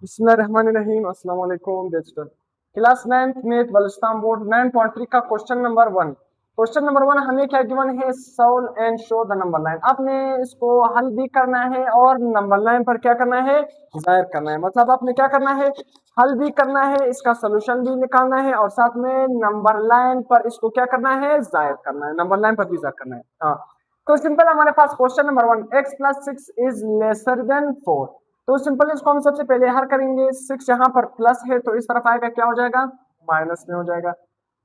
बिस्मिल्लाहिर्रहमानिर्रहीम। अस्सलाम वालेकुम डिजिटल क्लास 9th में बलुचिस्तान बोर्ड 9.3 का क्वेश्चन नंबर 1 हमें क्या गिवन है, solve and show the number line. आपने इसको हल भी करना है और नंबर लाइन पर क्या करना है, जाहिर करना है। मतलब आपने क्या करना है, हल भी करना है, इसका सोल्यूशन भी निकालना है और साथ में नंबर लाइन पर इसको क्या करना है, जाहिर करना है, नंबर लाइन पर भी जाहिर करना है। हाँ, तो सिंपल हमारे पास question number 1, x+6 is lesser than 4। तो सिंपल इसको हम सबसे पहले हल करेंगे। 6 यहाँ पर प्लस है तो इस तरफ आएगा, क्या हो जाएगा, माइनस में हो जाएगा।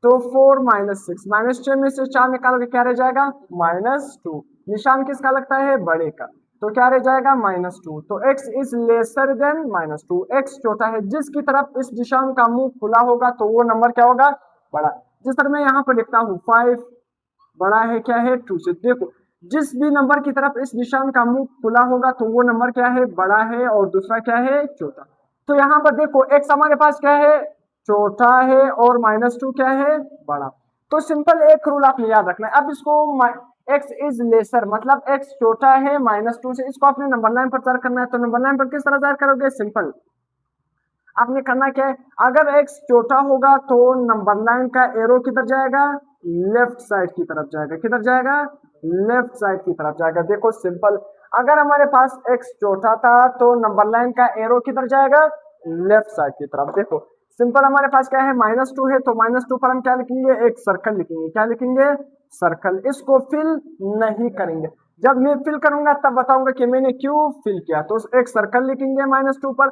तो 4 माइनस 6, -6 में से 4 निकालोगे क्या रह जाएगा, -2। निशान किसका लगता है, बड़े का, तो क्या रह जाएगा, -2। तो x is lesser then -2, x छोटा है। जिसकी तरफ इस निशान का मुंह खुला होगा तो वो नंबर क्या होगा, बड़ा। जिस तरह मैं यहाँ पर लिखता हूँ 5 बड़ा है क्या है, 2 से। देखो जिस भी नंबर की तरफ इस निशान का मुंह खुला होगा तो वो नंबर क्या है, बड़ा है, और दूसरा क्या है, छोटा। तो यहाँ पर देखो x हमारे पास क्या है, छोटा है, और -2 क्या है, बड़ा। तो सिंपल एक रूल आपने याद रखना है। अब इसको x इज लेसर मतलब x छोटा है -2 से, इसको आपने नंबर लाइन पर तय करना है। तो नंबर लाइन पर किस तरह तय करोगे, सिंपल आपने करना क्या है, अगर x छोटा होगा तो नंबर लाइन का एरो किधर जाएगा, लेफ्ट साइड की तरफ जाएगा। किधर जाएगा, लेफ्ट साइड की तरफ जाएगा। देखो सिंपल, अगर हमारे पास x छोटा था तो नंबर लाइन का एरो किधर जाएगा, लेफ्ट साइड की तरफ। देखो सिंपल हमारे पास क्या है, -2 है तो -2 पर हम क्या लिखेंगे, एक सर्कल लिखेंगे। क्या लिखेंगे, सर्कल। इसको फिल नहीं करेंगे, जब मैं फिल करूंगा तब बताऊंगा कि मैंने क्यों फिल किया। तो एक सर्कल लिखेंगे -2 पर।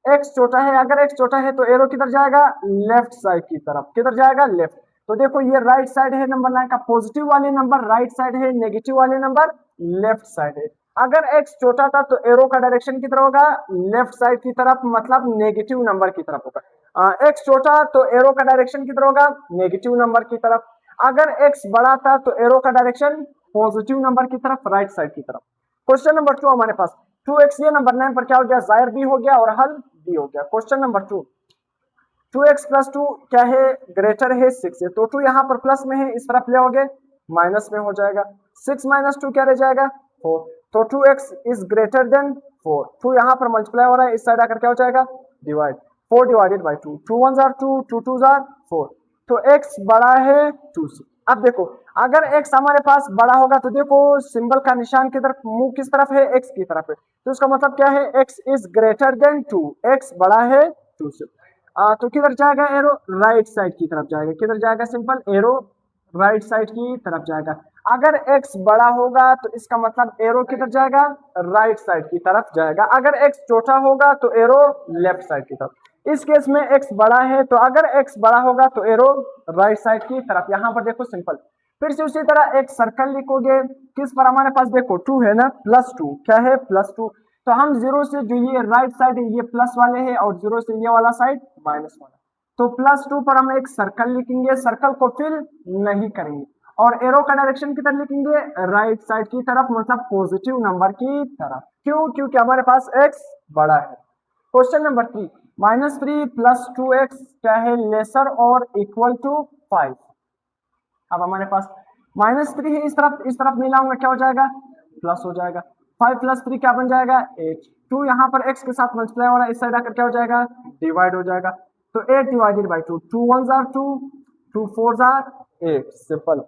एक्स छोटा है, अगर एक्स छोटा है तो एरो किधर जाएगा, लेफ्ट साइड की तरफ। किधर जाएगा, लेफ्ट। तो देखो ये राइट साइड है नंबर लाइन का, पॉजिटिव वाले नंबर राइट साइड है, नेगेटिव वाले नंबर लेफ्ट साइड है। अगर एक्स छोटा था तो एरो का डायरेक्शन किधर होगा, लेफ्ट साइड की तरफ, मतलब नेगेटिव नंबर की तरफ होगा। एक्स छोटा तो एरो का डायरेक्शन किधर होगा, नेगेटिव नंबर की तरफ। अगर एक्स बड़ा था तो एरो का डायरेक्शन पॉजिटिव नंबर की तरफ, राइट साइड की तरफ। क्वेश्चन नंबर 2 हमारे पास 2x, ये नंबर 9 पर क्या हो गया, जाहिर भी हो गया और हल भी हो गया। क्वेश्चन नंबर 2, 2x+2 क्या है, ग्रेटर है 6 से। तो 2 यहाँ पर प्लस में है, इस तरफ ले आओगे माइनस में हो जाएगा। 6 - 2 क्या रह जाएगा, 4। तो 2x इज ग्रेटर देन 4। 2 यहाँ पर मल्टीप्लाई हो रहा है, इस साइड आकर क्या हो जाएगा, divide. 4 divided by 2, 2 1 jar 2, 2 2 jar 4। तो x बड़ा है 2 से। अब देखो अगर x हमारे पास बड़ा होगा तो देखो सिंबल का निशान किधर, मुंह किस तरफ है, x की तरफ है। तो इसका मतलब क्या है, x is greater than 2, x बड़ा है 2 से। तो किधर जाएगा एरो, राइट साइड की तरफ जाएगा। किधर जाएगा, सिंपल एरो राइट साइड की तरफ जाएगा। अगर x बड़ा होगा तो इसका मतलब एरो किधर जाएगा, राइट साइड की तरफ जाएगा। अगर x छोटा होगा तो एरो लेफ्ट साइड की तरफ। इस केस में x बड़ा है तो अगर x बड़ा होगा तो एरो राइट साइड की तरफ। यहां पर देखो सिंपल, फिर से उसी तरह एक सर्कल लिखोगे। किस पर, हमारे पास देखो 2 है ना, +2 क्या है, +2। तो हम 0 से, जो ये राइट साइड है ये प्लस वाले है, और 0 से ये वाला साइड माइनस वाला। तो +2 पर हम एक सर्कल लिखेंगे, सर्कल को फिल नहीं करेंगे, और एरो का डायरेक्शन किधर लिखेंगे, राइट साइड की तरफ, मतलब पॉजिटिव नंबर की तरफ। क्यों, क्योंकि हमारे पास x बड़ा है। क्वेश्चन नंबर 3, -3 + 2x क्या है, लेसर और इक्वल टू 5। अब हमारे पास -3 है, इस तरफ मिलाऊंगा क्या हो जाएगा, प्लस हो जाएगा। 5 + 3 क्या बन जाएगा, 8। 2 यहाँ पर x के साथ मल्टीप्लाई हो रहा है, इस साइड आकर क्या हो जाएगा, डिवाइड हो जाएगा। तो 8 divided by 2, 2 1 jar 2, 2 4 jar 8, simple.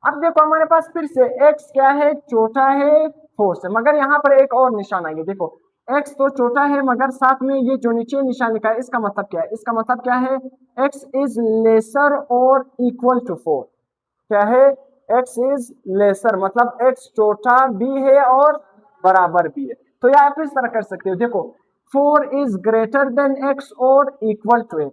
अब देखो हमारे पास फिर से x क्या है, छोटा है 4 से, मगर यहाँ पर एक और निशान आएंगे। देखो x तो छोटा है मगर साथ में ये जो नीचे निशान लिखा है, इसका मतलब क्या है, इसका मतलब क्या है, x इज लेसर और इक्वल टू 4। क्या है, x इज लेसर मतलब x छोटा भी है और बराबर भी है। तो यह आप इस तरह कर सकते हो, देखो 4 इज ग्रेटर देन x और इक्वल टू x।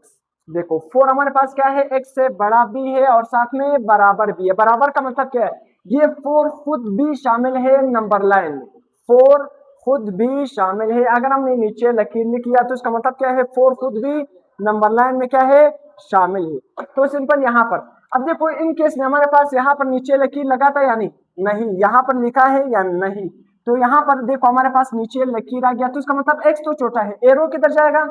देखो 4 हमारे पास क्या है, x से बड़ा भी है और साथ में बराबर भी है। बराबर का मतलब क्या है, ये 4 खुद भी शामिल है नंबर लाइन में, 4 खुद भी शामिल है। अगर हमने नीचे लकीर लिख लिया तो इसका मतलब क्या है, 4 खुद भी नंबर लाइन में क्या है, शामिल है। तो सिंपल यहाँ पर, अब देखो इन केस में हमारे पास यहाँ पर नीचे लकीर लगा था या नहीं, नहीं, यहाँ पर लिखा है या नहीं। तो यहाँ पर देखो हमारे पास नीचे लकीर आ गया, तो इसका मतलब x तो छोटा है, एरो किधर जाएगा,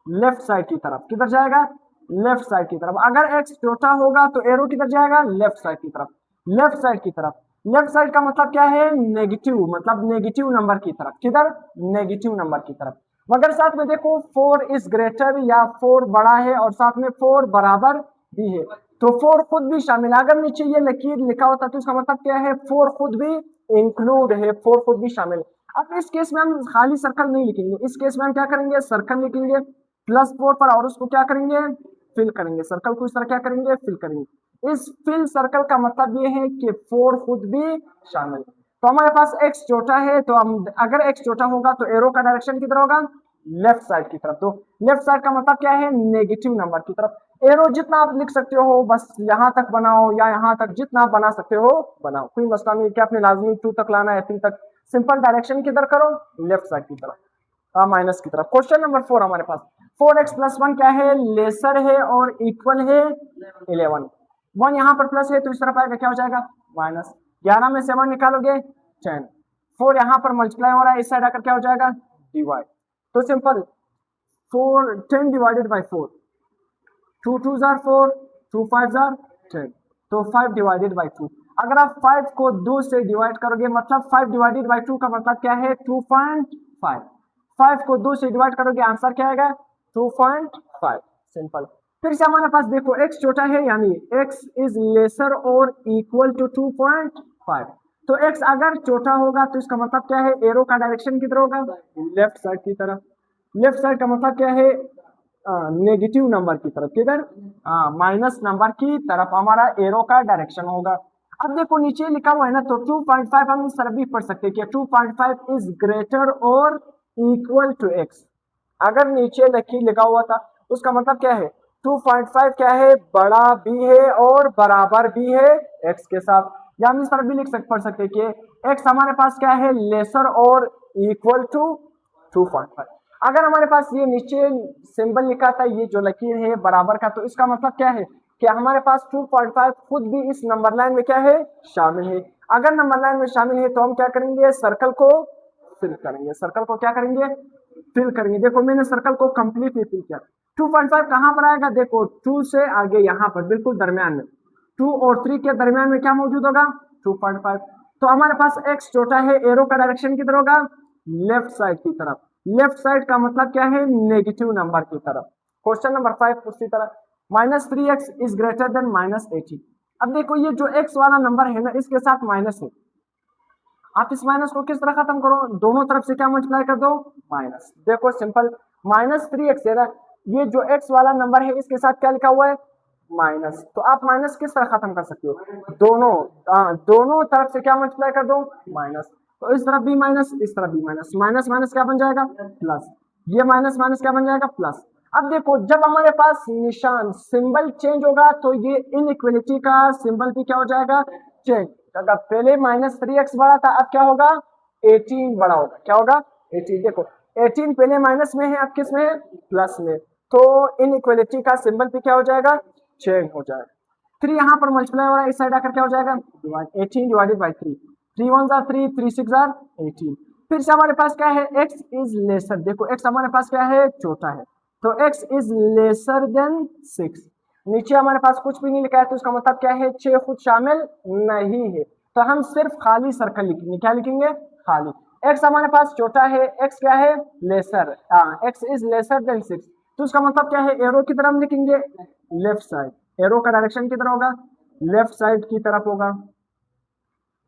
लेफ्ट साइड की तरफ। किधर जाएगा, लेफ्ट साइड की तरफ। अगर x छोटा होगा तो एरो किधर जाएगा, लेफ्ट साइड की तरफ, लेफ्ट साइड की तरफ। लेफ्ट साइड का मतलब क्या है, नेगेटिव, मतलब नेगेटिव नंबर की तरफ। किधर, नेगेटिव नंबर की तरफ। मगर साथ में देखो 4 इज ग्रेटर या 4 बड़ा है और साथ में 4 बराबर भी है, तो 4 खुद भी शामिल है। अगर नीचे ये लकीर लिखा होता तो इसका मतलब क्या है, 4 खुद भी इंक्लूड है, 4 खुद भी शामिल है। अब इस केस में हम खाली सर्कल नहीं लिखेंगे, इस केस में हम क्या करेंगे, सर्कल लिखेंगे +4 पर और उसको क्या करेंगे, फिल करेंगे। सर्कल को इस तरह क्या करेंगे, फिल करेंगे। इस फिल सर्कल का मतलब ये है कि 4 खुद भी शामिल है। तो हमारे पास x छोटा है, तो हम अगर x छोटा होगा तो एरो का डायरेक्शन किधर होगा, लेफ्ट साइड की तरफ। तो लेफ्ट साइड का मतलब क्या है, नेगेटिव नंबर की तरफ। एरो जितना आप लिख सकते हो, बस यहाँ तक बनाओ या यहाँ तक, जितना आप बना सकते हो बनाओ, कोई मसला नहीं कि आपने लाजमी 2 तक लाना है, 3 तक। सिंपल डायरेक्शन किधर करो, लेफ्ट साइड की तरफ, माइनस की तरफ। क्वेश्चन नंबर 4 हमारे पास 4x + 1 क्या है, लेसर है और इक्वल है 11। 1 यहाँ पर प्लस है तो इस तरफ आएगा, क्या हो जाएगा, माइनस। 11 में से 1 निकालोगे 10। 4 यहाँ पर मल्टीप्लाई हो रहा है, इस साइड आकर क्या हो जाएगा, डिवाइड। तो simple 10 divided by 4, 2 2s are 4, 2 5s are 10, तो 5 डिवाइडेड बाई 2। अगर आप 5 को 2 से डिवाइड करोगे, मतलब 5 डिवाइडेड बाई 2 का मतलब क्या है, 2.5। 5 को 2 से डिवाइड करोगे, आंसर क्या आएगा, 2.5। सिंपल। फिर से हमारे पास देखो x छोटा है, यानी x इज लेसर और इक्वल टू 2.5। तो x अगर छोटा होगा तो इसका मतलब क्या है, एरो का डायरेक्शन किधर होगा, लेफ्ट साइड की तरफ। लेफ्ट साइड का मतलब क्या है, नेगेटिव नंबर की तरफ, किधर, माइनस नंबर की तरफ हमारा एरो का डायरेक्शन होगा। अब देखो नीचे लिखा हुआ है ना, तो 2.5 हम इस तरफ भी पढ़ सकते हैं कि 2.5 इज ग्रेटर और इक्वल टू x। अगर नीचे लकीर लिखा हुआ था उसका मतलब क्या है, 2.5 क्या है, बड़ा भी है और बराबर भी है x के साथ। या हम इस तरफ भी पढ़ सकते हैं कि x हमारे पास क्या है, लेसर और इक्वल टू 2.5। अगर हमारे पास ये नीचे सिंबल लिखा था, ये जो लकीर है बराबर का, तो इसका मतलब क्या है कि हमारे पास 2.5 खुद भी इस नंबर लाइन में क्या है, शामिल है। अगर नंबर लाइन में शामिल है तो हम क्या करेंगे, सर्कल को फिल करेंगे। सर्कल को क्या करेंगे, फिल करेंगे। देखो मैंने सर्कल को कंप्लीटली फिल किया। 2.5 कहां पर आएगा, देखो 2 से आगे यहाँ पर बिल्कुल दरमियान में, 2 और 3 के दरमियान में क्या मौजूद होगा, 2.5। तो हमारे पास x छोटा है, एरो का डायरेक्शन किधर होगा, लेफ्ट साइड की तरफ। लेफ्ट साइड का मतलब क्या है, नेगेटिव नंबर की तरफ। क्वेश्चन नंबर 5 उसी तरह, -3x इज ग्रेटर देन -18। अब देखो ये जो x वाला नंबर है ना, इसके साथ माइनस है। आप इस माइनस को किस तरह खत्म करो, दोनों तरफ से क्या मल्टीप्लाई कर दो, माइनस। देखो सिंपल, -3x है ना, ये जो x वाला नंबर है इसके साथ क्या लिखा हुआ है, माइनस। तो आप माइनस किस तरह खत्म कर सकते हो, दोनों तरफ से क्या मल्टीप्लाई कर दो, माइनस। तो इस तरफ भी माइनस, इस तरफ भी माइनस, माइनस माइनस क्या बन जाएगा, प्लस। ये माइनस माइनस क्या बन जाएगा, प्लस। अब देखो जब हमारे पास निशान सिंबल चेंज होगा तो ये इनइक्वालिटी का सिंबल भी क्या हो जाएगा, चेंज। अगर पहले -3x बड़ा था, अब क्या होगा, 18 बड़ा होगा। क्या होगा, 18। देखो 18 पहले माइनस में है, अब किस में है, प्लस में। तो इनइक्वालिटी का सिंबल भी क्या हो जाएगा, चेंज हो जाएगा। 3 यहाँ पर मल्टीप्लाई हो रहा है, इस साइड आकर क्या हो जाएगा, 18 divided by 3। 3 1s are 3, 3 6s are 18। फिर से हमारे पास क्या है, x इज लेसर। देखो x हमारे पास क्या है, छोटा है, तो x इज लेसर देन 6। नीचे हमारे पास कुछ भी नहीं लिखा है, तो इसका मतलब क्या है, 6 खुद शामिल नहीं है। तो हम सिर्फ खाली सर्कल लिखेंगे। क्या लिखेंगे, खाली। x हमारे पास छोटा है, x क्या है, lesser, x is lesser than 6। तो इसका मतलब क्या है, एरो की तरफ लिखेंगे, लेफ्ट साइड। एरो का डायरेक्शन किधर होगा, लेफ्ट साइड की तरफ होगा।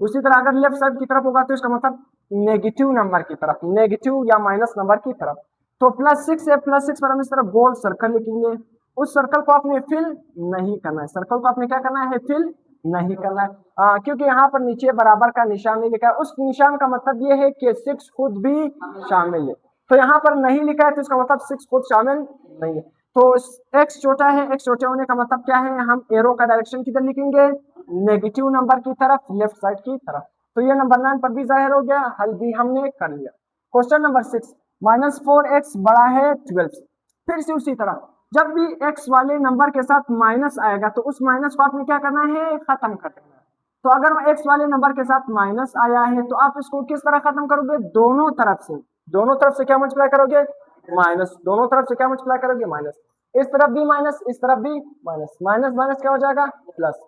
उसी तरह अगर लेफ्ट साइड की तरफ होगा तो इसका मतलब नेगेटिव नंबर की तरफ, नेगेटिव या माइनस नंबर की तरफ। तो +6 है, +6 पर हम इस तरफ गोल सर्कल लिखेंगे। उस सर्कल को आपने फिल नहीं करना है, सर्कल को आपने क्या करना है, फिल नहीं करना है, क्योंकि यहाँ पर नीचे बराबर का निशान नहीं लिखा है। उस निशान का मतलब ये है कि 6 खुद भी शामिल है। तो यहाँ पर नहीं लिखा है तो इसका मतलब 6 खुद शामिल नहीं है। तो x छोटा है, x छोटे होने का मतलब क्या है, हम एरो का डायरेक्शन किधर लिखेंगे, नेगेटिव नंबर की तरफ, लेफ्ट साइड की तरफ। तो ये नंबर 9 पर भी जाहिर हो गया, हल भी हमने कर लिया। क्वेश्चन नंबर 6, -4x बड़ा है 12 से। फिर से उसी तरह जब भी x वाले नंबर के साथ माइनस आएगा तो उस माइनस को आपने क्या करना है, खत्म कर देना है। तो अगर x वाले नंबर के साथ माइनस आया है तो आप इसको किस तरह खत्म करोगे, दोनों तरफ से। दोनों तरफ से क्या मल्टीप्लाई करोगे, माइनस। दोनों तरफ से क्या मल्टीप्लाई करोगे, माइनस। इस तरफ भी माइनस, इस तरफ भी माइनस। माइनस माइनस क्या हो जाएगा, प्लस।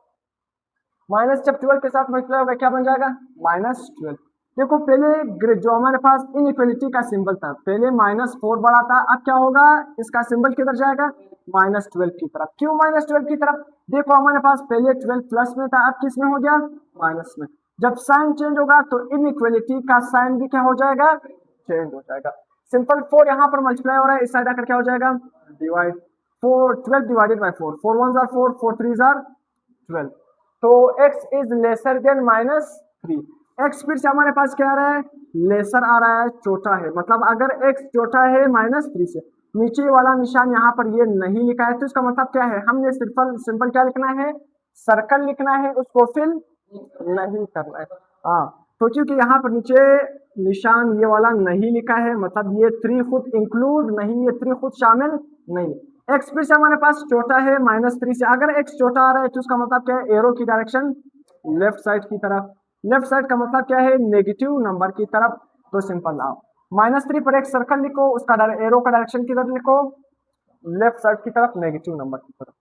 माइनस जब 12 के साथ मल्टीप्लाई होगा क्या बन जाएगा, -12। देखो पहले जो हमारे पास इनइक्वलिटी का सिंबल था, पहले -4 बड़ा था, अब क्या होगा, इसका सिंबल किधर जाएगा, -12 की तरफ। क्यों -12 की तरफ, देखो हमारे पास पहले 12 प्लस में था, अब किस में हो गया, माइनस में। जब साइन चेंज होगा तो इनइक्वलिटी का साइन भी क्या हो जाएगा, चेंज हो जाएगा। सिंपल 4 यहाँ पर मल्टीप्लाई हो रहा है, इस साइड आकर क्या हो जाएगा, divide. 12 divided by 4, 4 1 jar 4, 4 3 jar 12। तो x is lesser then -3। x फिर से हमारे पास क्या आ रहा है, लेसर आ रहा है, छोटा है, मतलब अगर x छोटा है -3 से, नीचे वाला निशान यहाँ पर ये नहीं लिखा है, तो इसका मतलब क्या है, हमने सिंपल सिंपल क्या लिखना है, सर्कल लिखना है, उसको फिल नहीं करना है। हाँ, तो क्योंकि यहाँ पर नीचे निशान ये वाला नहीं लिखा है, मतलब ये 3 खुद इंक्लूड नहीं, ये 3 खुद शामिल नहीं। एक्स फिर से हमारे पास छोटा है -3 से, अगर एक्स छोटा आ रहा है तो उसका मतलब क्या है, एरो की डायरेक्शन लेफ्ट साइड की तरफ। लेफ्ट साइड का मतलब क्या है, नेगेटिव नंबर की तरफ। तो सिंपल आओ, -3 पर एक सर्कल लिखो, उसका एरो का डायरेक्शन किधर लिखो, लेफ्ट साइड की तरफ, नेगेटिव नंबर की तरफ।